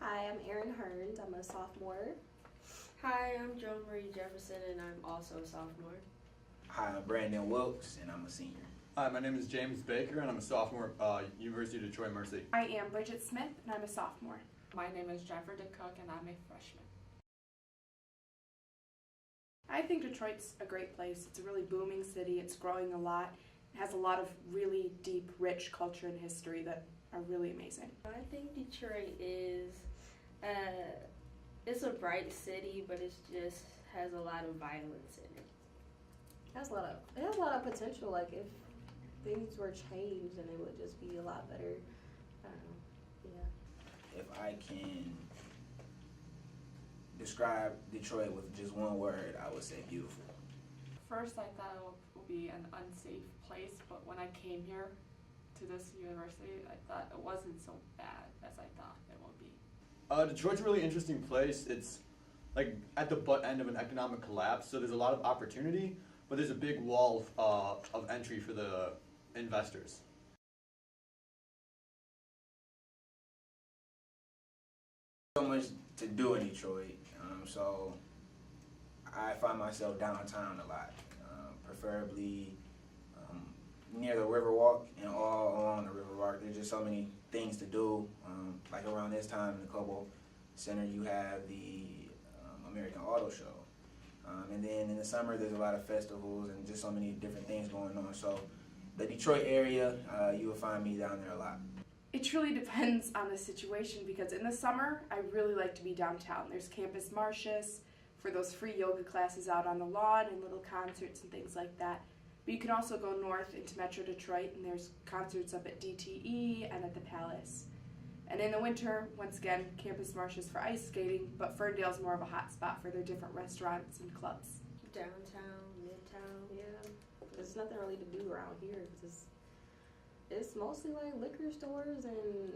Hi, I'm Erin Hearns. I'm a sophomore. Hi, I'm Joan Marie Jefferson, and I'm also a sophomore. Hi, I'm Brandon Wilkes, and I'm a senior. Hi, my name is James Baker, and I'm a sophomore at University of Detroit Mercy. I am Bridget Smith, and I'm a sophomore. My name is Jennifer DeCook, and I'm a freshman. I think Detroit's a great place. It's a really booming city. It's growing a lot. It has a lot of really deep, rich culture and history that are really amazing. I think Detroit is, it's a bright city, but it just has a lot of violence in it. It has a lot of potential. Like if things were changed, then it would just be a lot better. I don't know. Yeah. If I can describe Detroit with just one word, I would say beautiful. First, I thought it would be an unsafe place, but when I came here to this university, I thought it wasn't so bad as I thought it would be. Detroit's a really interesting place. It's like at the butt end of an economic collapse, so there's a lot of opportunity, but there's a big wall of entry for the investors. So much to do in Detroit, so I find myself downtown a lot, preferably near the Riverwalk and all along the Riverwalk. There's just so many things to do. Like around this time in the Cobo Center, you have the American Auto Show. And then in the summer, there's a lot of festivals and just so many different things going on. So the Detroit area, you will find me down there a lot. It truly depends on the situation because in the summer, I really like to be downtown. There's Campus Martius for those free yoga classes out on the lawn and little concerts and things like that. But you can also go north into Metro Detroit and there's concerts up at DTE and at the Palace. And in the winter, once again, Campus Martius for ice skating, but Ferndale's more of a hot spot for their different restaurants and clubs. Downtown, midtown. Yeah. There's nothing really to do around here because it's mostly like liquor stores and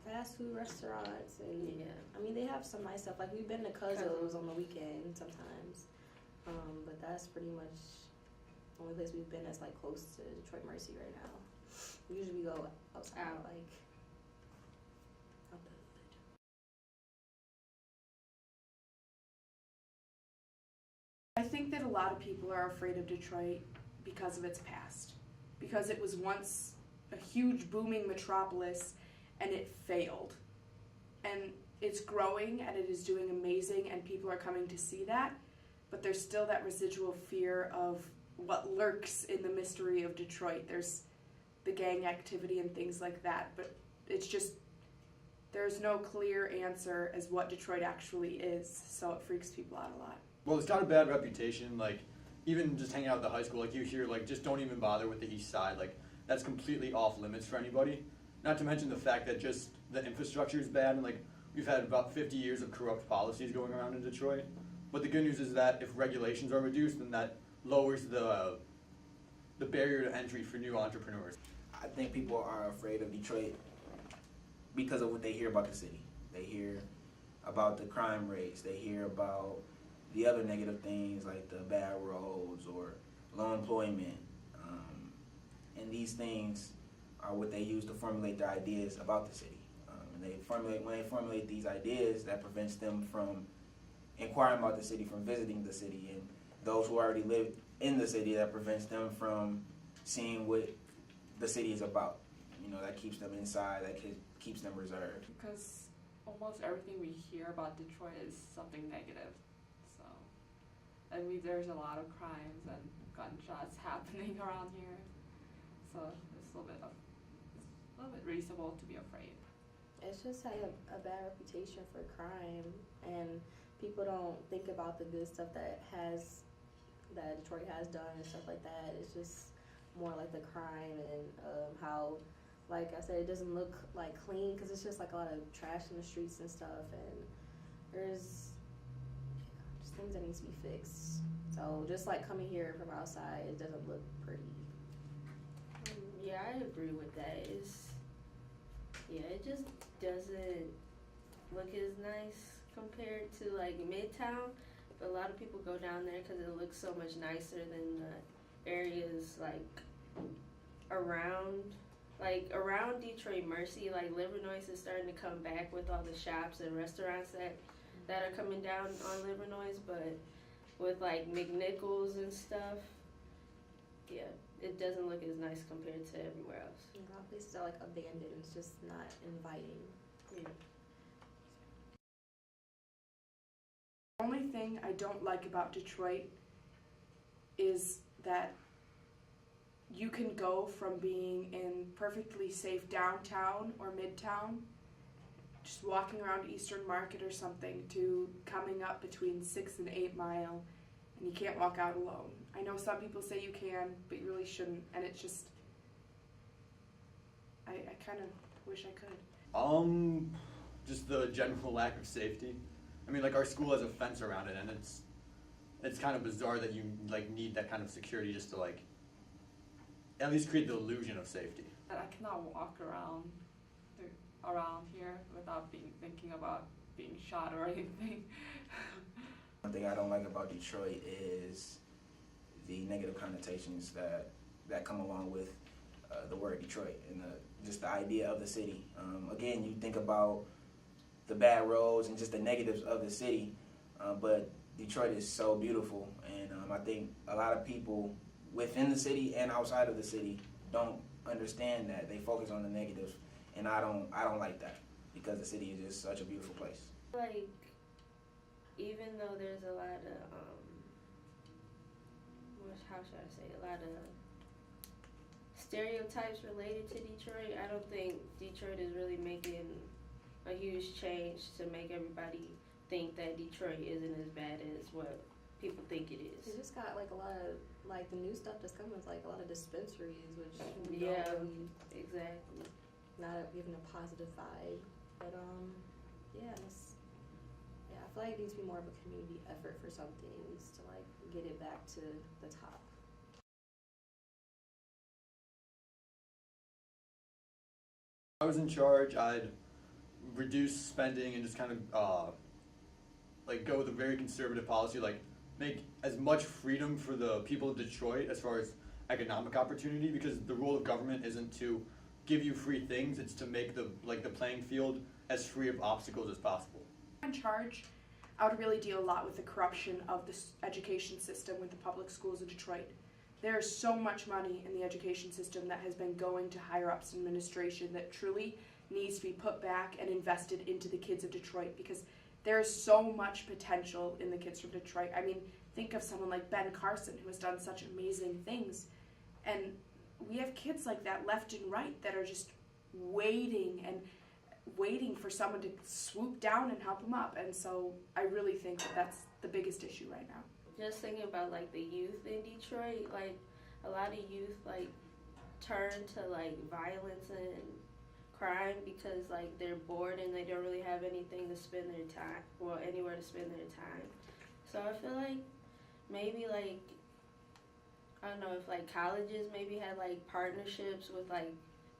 fast food restaurants and Yeah. I mean they have some nice stuff. Like we've been to Cuzzo's on the weekend sometimes, but that's pretty much the only place we've been that's like close to Detroit Mercy right now. Usually we go outside Out. like out the hood. I think that a lot of people are afraid of Detroit because of its past. Because it was once a huge booming metropolis and it failed. And it's growing and it is doing amazing and people are coming to see that. But there's still that residual fear of what lurks in the mystery of Detroit. There's the gang activity and things like that. But it's just, there's no clear answer as what Detroit actually is. So it freaks people out a lot. Well, it's got a bad reputation. Like even just hanging out at the high school, like you hear like just don't even bother with the East Side. Like that's completely off limits for anybody. Not to mention the fact that just the infrastructure is bad and like we've had about 50 years of corrupt policies going around in Detroit. But the good news is that if regulations are reduced, then that lowers the barrier to entry for new entrepreneurs. I think people are afraid of Detroit because of what they hear about the city. They hear about the crime rates. They hear about the other negative things like the bad roads or low employment. And these things are what they use to formulate their ideas about the city. And when they formulate these ideas, that prevents them from inquiring about the city, from visiting the city. And those who already live in the city, that prevents them from seeing what the city is about. You know, that keeps them inside, that keeps them reserved. Because almost everything we hear about Detroit is something negative. So, there's a lot of crimes and gunshots happening around here. So it's a little bit reasonable to be afraid. It's just had a bad reputation for crime, and people don't think about the good stuff that Detroit has done and stuff like that. It's just more like the crime and how, like I said, it doesn't look like clean because it's just like a lot of trash in the streets and stuff, and there's just things that need to be fixed. So just like coming here from outside, it doesn't look pretty. Yeah, I agree with that. It just doesn't look as nice compared to like Midtown. But a lot of people go down there because it looks so much nicer than the areas like around like around Detroit Mercy, like Livernois is starting to come back with all the shops and restaurants that are coming down on Livernois, but with like McNichols and stuff, yeah, it doesn't look as nice compared to everywhere else. A lot of places are like abandoned. It's just not inviting. Yeah. The only thing I don't like about Detroit is that you can go from being in perfectly safe downtown or midtown, just walking around Eastern Market or something, to coming up between 6 and 8 Mile, and you can't walk out alone. I know some people say you can, but you really shouldn't, and it's just, I kind of wish I could. Just the general lack of safety. I mean, like, our school has a fence around it, and it's kind of bizarre that you like need that kind of security just to like at least create the illusion of safety. I cannot walk around here without thinking about being shot or anything. One thing I don't like about Detroit is the negative connotations that come along with the word Detroit and just the idea of the city. Again, you think about the bad roads and just the negatives of the city, but Detroit is so beautiful, and I think a lot of people within the city and outside of the city don't understand that. They focus on the negatives, and I don't like that, because the city is just such a beautiful place. Like, even though there's a lot of how should I say, a lot of stereotypes related to Detroit, I don't think Detroit is really making a huge change to make everybody think that Detroit isn't as bad as what people think it is. They just got like a lot of like the new stuff that's coming is like a lot of dispensaries, which Yeah, don't really, exactly. not giving a positive vibe. But yeah, I feel like it needs to be more of a community effort for some things to like get it back to the top. If I was in charge, I'd reduce spending and just kind of like go with a very conservative policy, like make as much freedom for the people of Detroit as far as economic opportunity, because the role of government isn't to give you free things, it's to make the playing field as free of obstacles as possible. In charge, I would really deal a lot with the corruption of the education system with the public schools of Detroit. There is so much money in the education system that has been going to higher ups in administration that truly needs to be put back and invested into the kids of Detroit, because there is so much potential in the kids from Detroit. I mean, think of someone like Ben Carson, who has done such amazing things, and we have kids like that left and right that are just waiting for someone to swoop down and help them up. And so I really think that that's the biggest issue right now. Just thinking about like the youth in Detroit, like a lot of youth like turn to like violence and crime because like they're bored and they don't really have anything to spend their time, well, anywhere to spend their time. So I feel like maybe like, I don't know, if like colleges maybe had like partnerships with like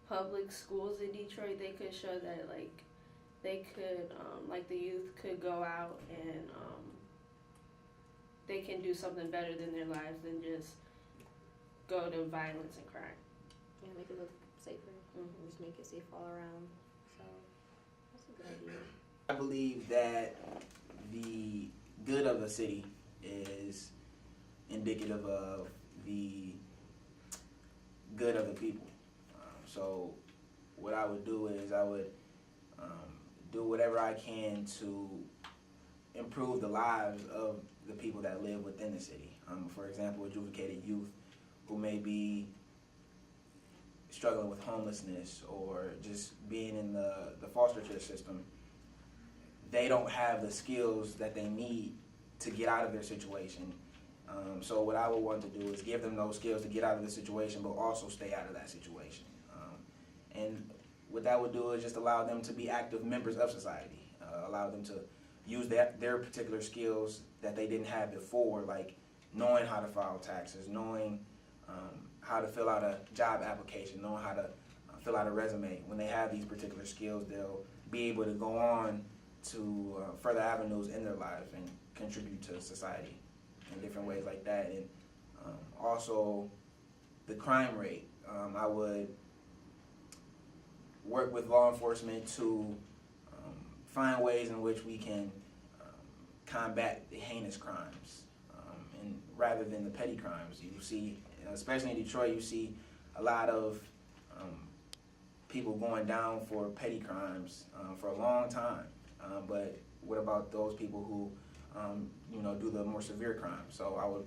public schools in Detroit, they could show that like they could like the youth could go out and they can do something better than their lives than just go to violence and crime. Yeah, make it look safer. Mm-hmm. Just make it safe all around. So that's a good idea. I believe that the good of the city is indicative of the good of the people. So what I would do is I would do whatever I can to improve the lives of the people that live within the city. For example, adjudicated youth who may be struggling with homelessness or just being in the foster care system. They don't have the skills that they need to get out of their situation. So what I would want to do is give them those skills to get out of the situation, but also stay out of that situation. And what that would do is just allow them to be active members of society, allow them to use their particular skills that they didn't have before, like knowing how to file taxes, knowing how to fill out a job application, knowing how to fill out a resume. When they have these particular skills, they'll be able to go on to further avenues in their lives and contribute to society in different ways like that. And also the crime rate. I would work with law enforcement to find ways in which we can combat the heinous crimes, and rather than the petty crimes. You see, especially in Detroit, you see a lot of people going down for petty crimes for a long time. But what about those people who, do the more severe crimes? So I would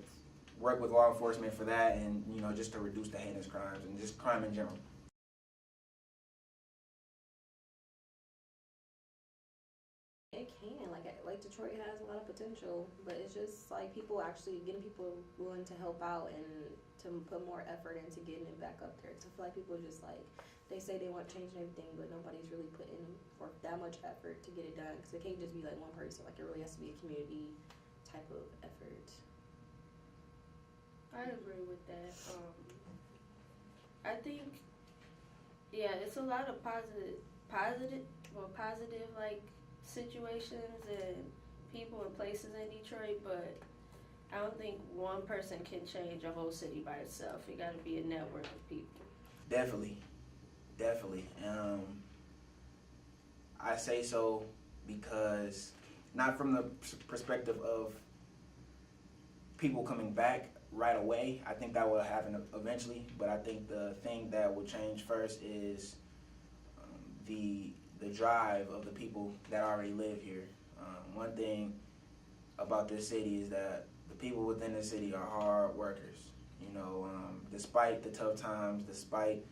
work with law enforcement for that, and just to reduce the heinous crimes and just crime in general. It can, like Detroit has a lot of potential, but it's just like getting people willing to help out and to put more effort into getting it back up there. 'Cause I feel like people just they say they want change and everything, but nobody's really putting forth that much effort to get it done. Because it can't just be like one person. Like it really has to be a community type of effort. I agree with that. I think, yeah, it's a lot of positive like situations and people and places in Detroit, but I don't think one person can change a whole city by itself. It got to be a network of people. Definitely. I say so because not from the perspective of people coming back right away. I think that will happen eventually, but I think the thing that will change first is the drive of the people that already live here. One thing about this city is that the people within the city are hard workers. Despite the tough times, despite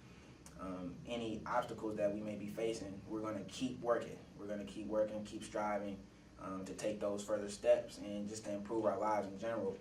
any obstacles that we may be facing, we're going to keep working. We're going to keep working, keep striving to take those further steps and just to improve our lives in general.